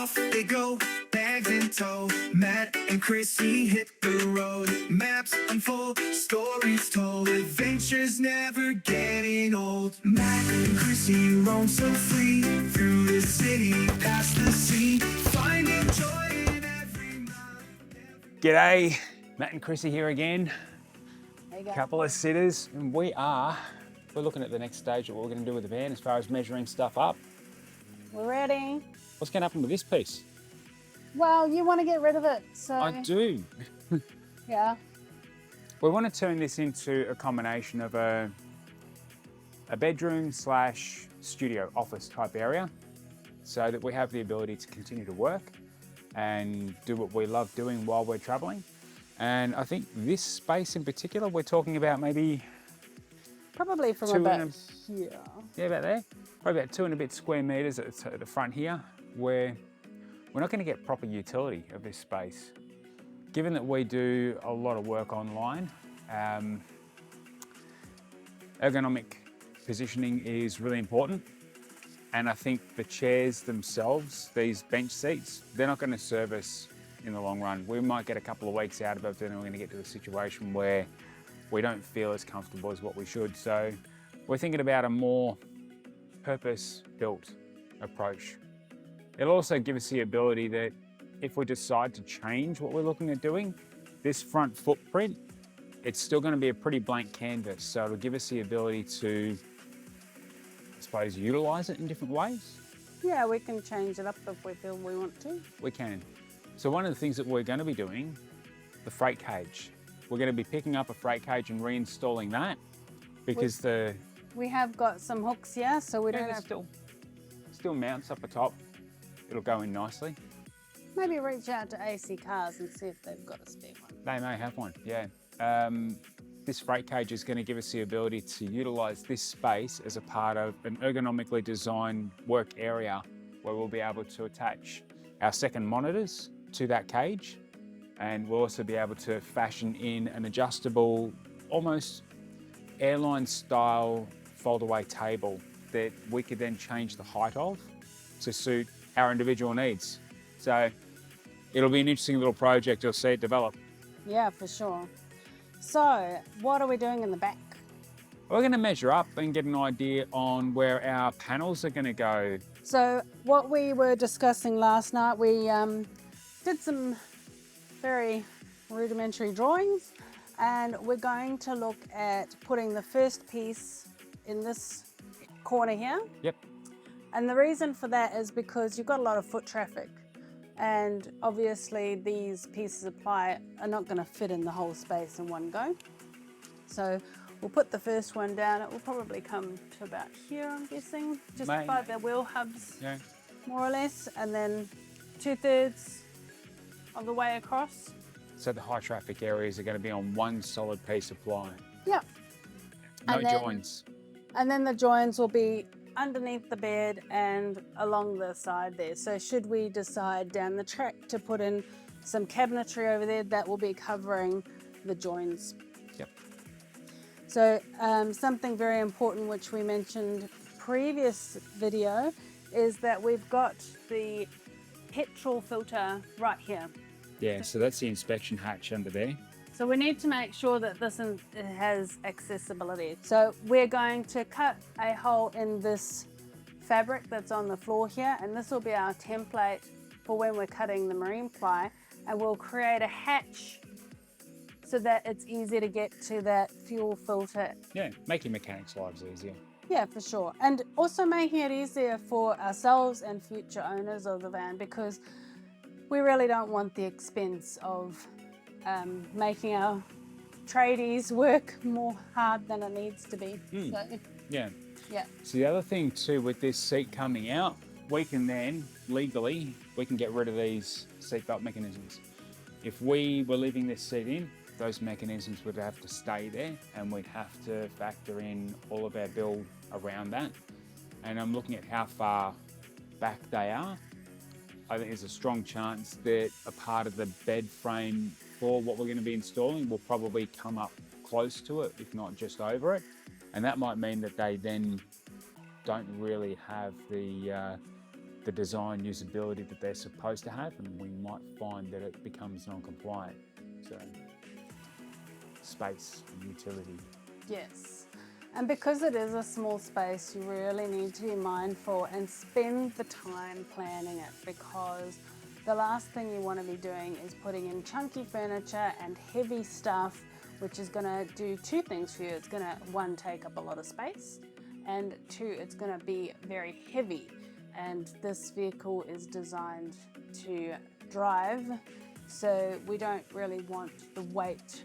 Off they go, bags in tow. Matt and Chrissy hit the road. Maps unfold, stories told. Adventures never getting old. Matt and Chrissy roam so free through the city, past the sea, finding joy in every mile. G'day, Matt and Chrissy here again. There you go. Couple of sitters, and we're looking at the next stage of what we're going to do with the van as far as measuring stuff up. We're ready. What's going to happen with this piece? Well, you want to get rid of it, so I do. yeah. We want to turn this into a combination of a bedroom slash studio office type area, so that we have the ability to continue to work and do what we love doing while we're traveling. And I think this space in particular, we're talking about maybe Probably from about here. Yeah, about there. Probably about 2 and a bit square meters at the front here, where we're not going to get proper utility of this space. Given that we do a lot of work online, ergonomic positioning is really important. And I think the chairs themselves, these bench seats, they're not going to serve us in the long run. We might get a couple of weeks out of it, then we're going to get to a situation where we don't feel as comfortable as what we should. So we're thinking about a more purpose-built approach. It'll also give us the ability that if we decide to change what we're looking at doing, this front footprint, it's still going to be a pretty blank canvas. So it'll give us the ability to, I suppose, utilize it in different ways. Yeah, we can change it up if we feel we want to. We can. So one of the things that we're going to be doing, the freight cage. We're going to be picking up a freight cage and reinstalling that because We have got some hooks here, so we don't have still mounts up the top. It'll go in nicely. Maybe reach out to AC Cars and see if they've got a spare one. They may have one, yeah. This freight cage is going to give us the ability to utilize this space as a part of an ergonomically designed work area where we'll be able to attach our second monitors to that cage. And we'll also be able to fashion in an adjustable, almost airline style fold-away table that we could then change the height of to suit our individual needs. So it'll be an interesting little project. You'll see it develop. Yeah, for sure. So what are we doing in the back? We're going to measure up and get an idea on where our panels are going to go. So what we were discussing last night, we did some very rudimentary drawings, and we're going to look at putting the first piece in this corner here. Yep. And the reason for that is because you've got a lot of foot traffic, and obviously these pieces of ply are not going to fit in the whole space in one go. So we'll put the first one down. It will probably come to about here, I'm guessing, just by the wheel hubs, Yeah. more or less, and then 2/3 of the way across. So the high traffic areas are going to be on one solid piece of ply. Yeah. No joints. And then the joins will be underneath the bed and along the side there. So should we decide down the track to put in some cabinetry over there, that will be covering the joins. Yep. So something very important which we mentioned previous video is that we've got the petrol filter right here. Yeah, so that's the inspection hatch under there. So we need to make sure that this has accessibility. So we're going to cut a hole in this fabric that's on the floor here, and this will be our template for when we're cutting the marine ply, and we'll create a hatch so that it's easy to get to that fuel filter. Yeah, making mechanics' lives easier. Yeah, for sure. And also making it easier for ourselves and future owners of the van, because we really don't want the expense of making our tradies work more hard than it needs to be. So, Yeah. yeah. So the other thing too, with this seat coming out, we can then, legally, we can get rid of these seatbelt mechanisms. If we were leaving this seat in, those mechanisms would have to stay there, and we'd have to factor in all of our build around that. And I'm looking at how far back they are. I think there's a strong chance that a part of the bed frame for what we're going to be installing will probably come up close to it, if not just over it. And that might mean that they then don't really have the the design usability that they're supposed to have, and we might find that it becomes non-compliant. So space and utility. Yes. And because it is a small space, you really need to be mindful and spend the time planning it, because the last thing you want to be doing is putting in chunky furniture and heavy stuff, which is going to do two things for you. It's going to, one, take up a lot of space, and two, it's going to be very heavy. And this vehicle is designed to drive, so we don't really want the weight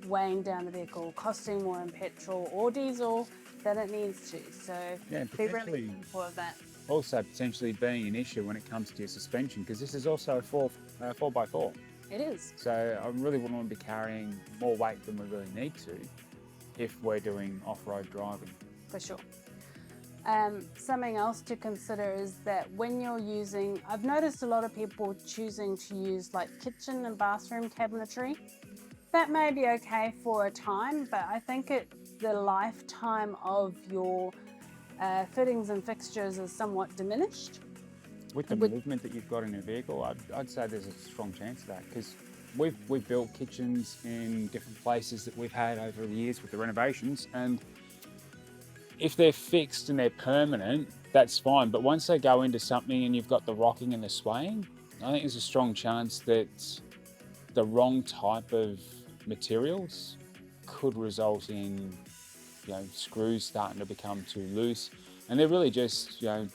weighing down the vehicle, costing more in petrol or diesel than it needs to. So Yeah, be really mindful of that. Also potentially being an issue when it comes to your suspension, because this is also a 4x4. It is. So I really wouldn't want to be carrying more weight than we really need to if we're doing off-road driving. For sure. Something else to consider is that when you're using, I've noticed a lot of people choosing to use like kitchen and bathroom cabinetry. That may be okay for a time, but I think the lifetime of your fittings and fixtures is somewhat diminished. With the movement that you've got in your vehicle, I'd say there's a strong chance of that, because we've built kitchens in different places that we've had over the years with the renovations, and if they're fixed and they're permanent, that's fine. But once they go into something and you've got the rocking and the swaying, I think there's a strong chance that the wrong type of materials could result in, screws starting to become too loose, and they're really just 30mm,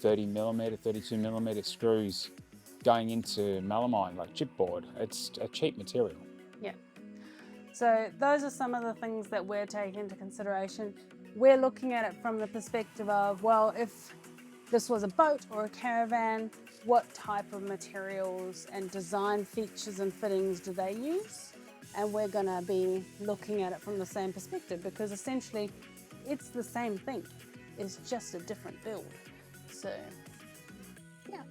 32mm screws going into melamine, like chipboard. It's a cheap material. Yeah. So those are some of the things that we're taking into consideration. We're looking at it from the perspective of, well, if this was a boat or a caravan, what type of materials and design features and fittings do they use? And we're going to be looking at it from the same perspective, because essentially it's the same thing. It's just a different build. So, yeah.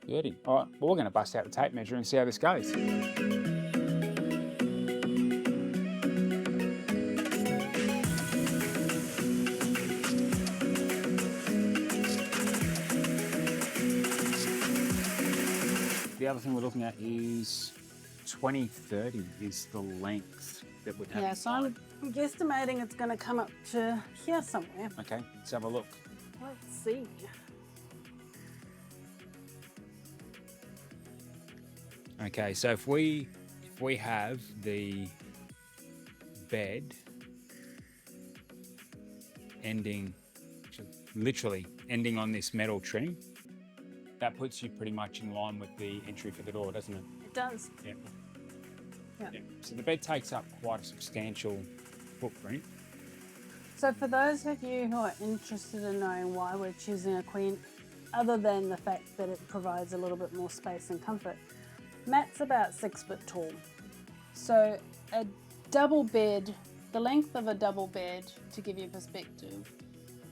Beauty. All right, well, we're going to bust out the tape measure and see how this goes. The other thing we're looking at is 2030 is the length that would have. Yeah, so I'm guesstimating it's going to come up to here somewhere. Okay, let's have a look. Let's see. Okay, so if we have the bed literally ending on this metal trim, that puts you pretty much in line with the entry for the door, doesn't it? It does. Yeah. Yeah. So the bed takes up quite a substantial footprint. So for those of you who are interested in knowing why we're choosing a queen, other than the fact that it provides a little bit more space and comfort, Matt's about 6 foot tall. So a double bed, the length of a double bed, to give you perspective,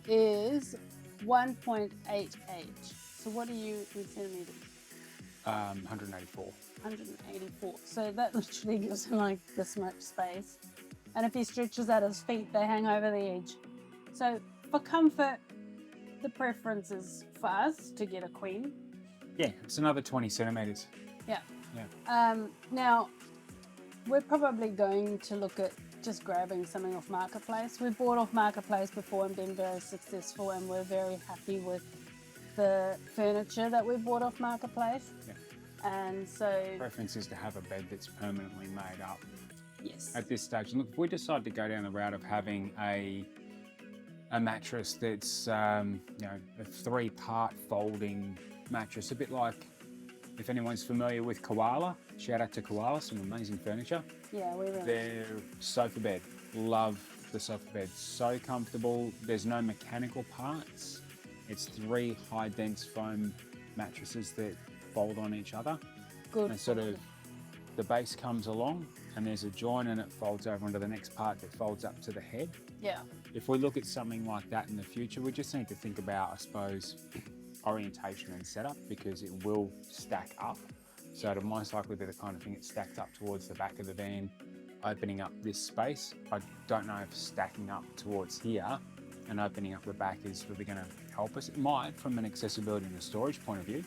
is 1.88. So what are you in centimeters? 184. 184. So that literally gives him like this much space. And if he stretches out his feet, they hang over the edge. So for comfort, the preference is for us to get a queen. Yeah, it's another 20 centimeters. Yeah. Yeah. Now, we're probably going to look at just grabbing something off Marketplace. We've bought off Marketplace before and been very successful, and we're very happy with the furniture that we bought off Marketplace. Yeah. And so Preference is to have a bed that's permanently made up. yes. At this stage, and look, if we decide to go down the route of having a mattress that's a 3-part folding mattress, a bit like, if anyone's familiar with Koala, shout out to Koala, some amazing furniture. Yeah, we really. Their sofa bed, love the sofa bed, so comfortable. There's no mechanical parts. It's 3 high dense foam mattresses that fold on each other. Good. And sort of the base comes along and there's a join and it folds over onto the next part that folds up to the head. Yeah. If we look at something like that in the future, we just need to think about, I suppose, orientation and setup, because it will stack up. So it'll most likely be the kind of thing that's stacked up towards the back of the van, opening up this space. I don't know if stacking up towards here and opening up the back is really going to help us. It might from an accessibility and a storage point of view,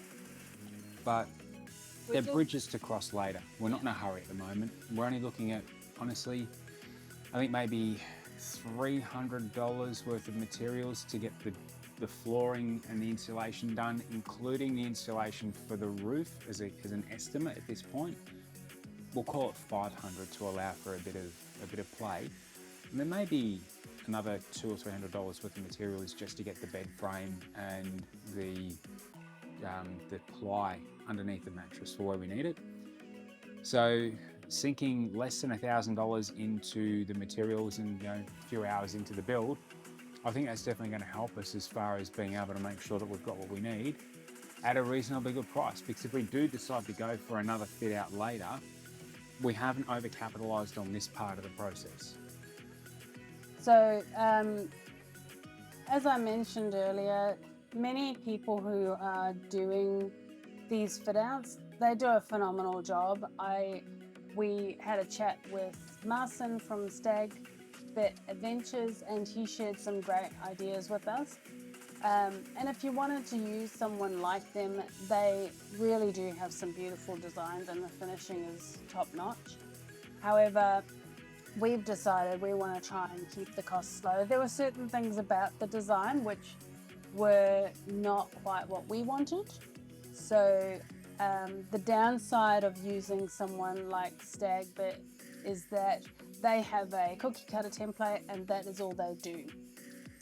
but they're bridges to cross later. We're not in a hurry at the moment. We're only looking at, honestly, I think maybe $300 worth of materials to get the flooring and the insulation done, including the insulation for the roof as an estimate at this point. We'll call it 500 to allow for a bit of play. And then maybe another $200 or $300 worth of materials just to get the bed frame and the ply underneath the mattress for where we need it. So sinking less than $1,000 into the materials and a few hours into the build, I think that's definitely going to help us as far as being able to make sure that we've got what we need at a reasonably good price. Because if we do decide to go for another fit out later, we haven't overcapitalized on this part of the process. So, as I mentioned earlier, many people who are doing these fit outs, they do a phenomenal job. We had a chat with Marcin from Stag Bit Adventures, and he shared some great ideas with us. And if you wanted to use someone like them, they really do have some beautiful designs and the finishing is top notch. However, we've decided we want to try and keep the costs low. There were certain things about the design which were not quite what we wanted. So the downside of using someone like Stag Bit is that they have a cookie cutter template and that is all they do.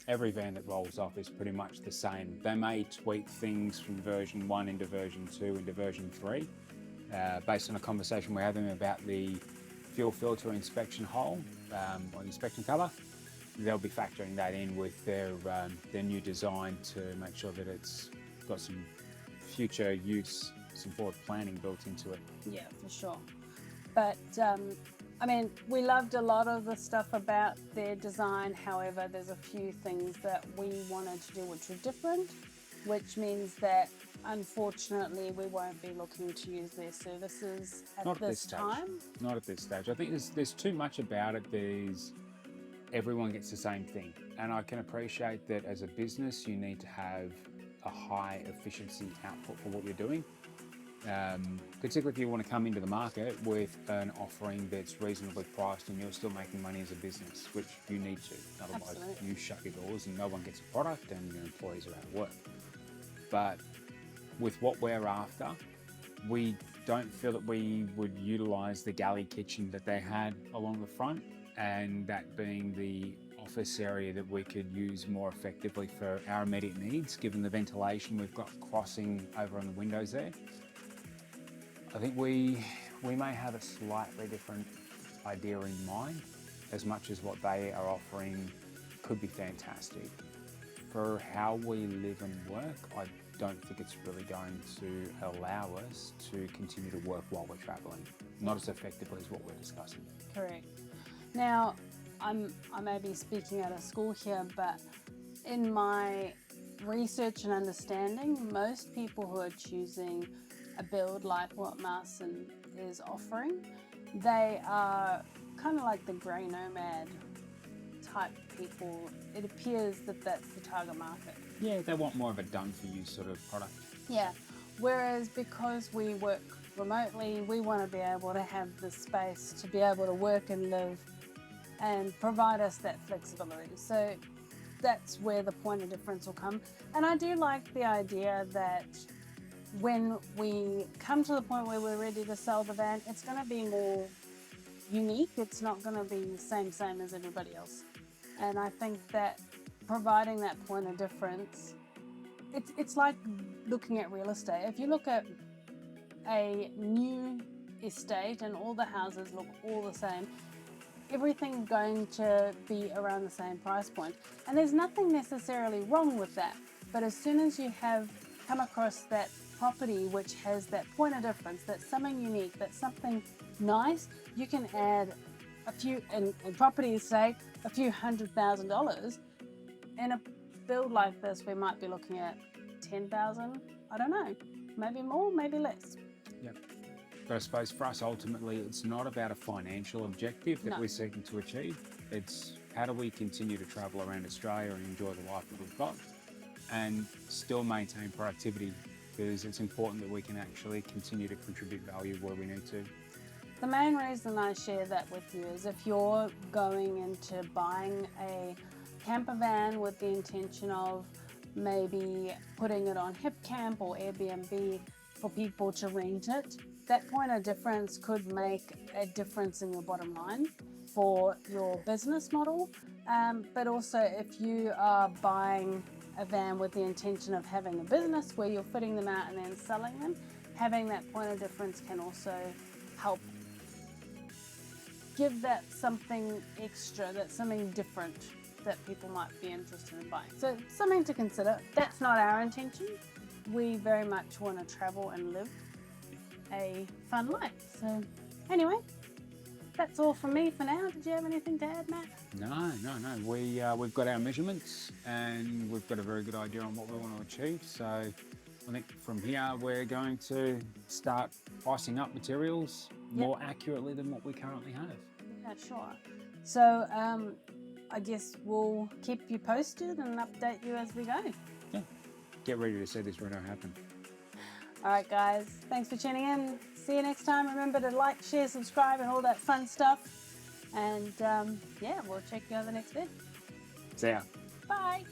Every van that rolls off is pretty much the same. They may tweak things from version 1 into version 2 into version 3 based on a conversation we're having about the fuel filter inspection hole or inspection cover. They'll be factoring that in with their new design to make sure that it's got some future use, some forward planning built into it. Yeah, for sure. But I mean, we loved a lot of the stuff about their design. However, there's a few things that we wanted to do which were different, which means that unfortunately we won't be looking to use their services at this time. Not at this stage. I think there's too much about it. Everyone gets the same thing. And I can appreciate that as a business, you need to have a high efficiency output for what you're doing. Particularly if you want to come into the market with an offering that's reasonably priced and you're still making money as a business, which you need to. Otherwise, Absolutely. you shut your doors and no one gets a product and your employees are out of work. But with what we're after, we don't feel that we would utilise the galley kitchen that they had along the front, and that being the office area that we could use more effectively for our immediate needs, given the ventilation we've got crossing over on the windows there. I think we may have a slightly different idea in mind, as much as what they are offering could be fantastic. For how we live and work, I don't think it's really going to allow us to continue to work while we're travelling, not as effectively as what we're discussing. Correct. Now, I may be speaking out of school here, but in my research and understanding, most people who are choosing a build like what Marcin is offering, they are kind of like the grey nomad type people. It appears that that's the target market. Yeah, they want more of a done-for-you sort of product. Yeah, whereas because we work remotely, we want to be able to have the space to be able to work and live and provide us that flexibility. So that's where the point of difference will come. And I do like the idea that when we come to the point where we're ready to sell the van, it's going to be more unique. It's not going to be the same as everybody else. And I think that providing that point of difference, it's like looking at real estate. If you look at a new estate and all the houses look all the same, everything's going to be around the same price point. And there's nothing necessarily wrong with that. But as soon as you have come across that property which has that point of difference, that's something unique, that's something nice, you can add a few, in property's sake, a few $100,000. In a build like this, we might be looking at 10,000, I don't know, maybe more, maybe less. Yep. But I suppose for us, ultimately, it's not about a financial objective that No. we're seeking to achieve. It's how do we continue to travel around Australia and enjoy the life that we've got. and still maintain productivity, because it's important that we can actually continue to contribute value where we need to. The main reason I share that with you is if you're going into buying a camper van with the intention of maybe putting it on HipCamp or Airbnb for people to rent it, that point of difference could make a difference in your bottom line for your business model. But also if you are buying a van with the intention of having a business where you're fitting them out and then selling them, having that point of difference can also help give that something extra, that's something different that people might be interested in buying. So something to consider. That's not our intention. We very much want to travel and live a fun life. So anyway, that's all from me for now. Did you have anything to add, Matt? No. We've got our measurements and we've got a very good idea on what we want to achieve. So I think from here we're going to start pricing up materials more accurately than what we currently have. Yeah, sure. So I guess we'll keep you posted and update you as we go. Yeah. Get ready to see this reno happen. All right, guys. Thanks for tuning in. See you next time. Remember to like, share, subscribe, and all that fun stuff. And yeah, we'll check you on the next vid. See ya. Bye.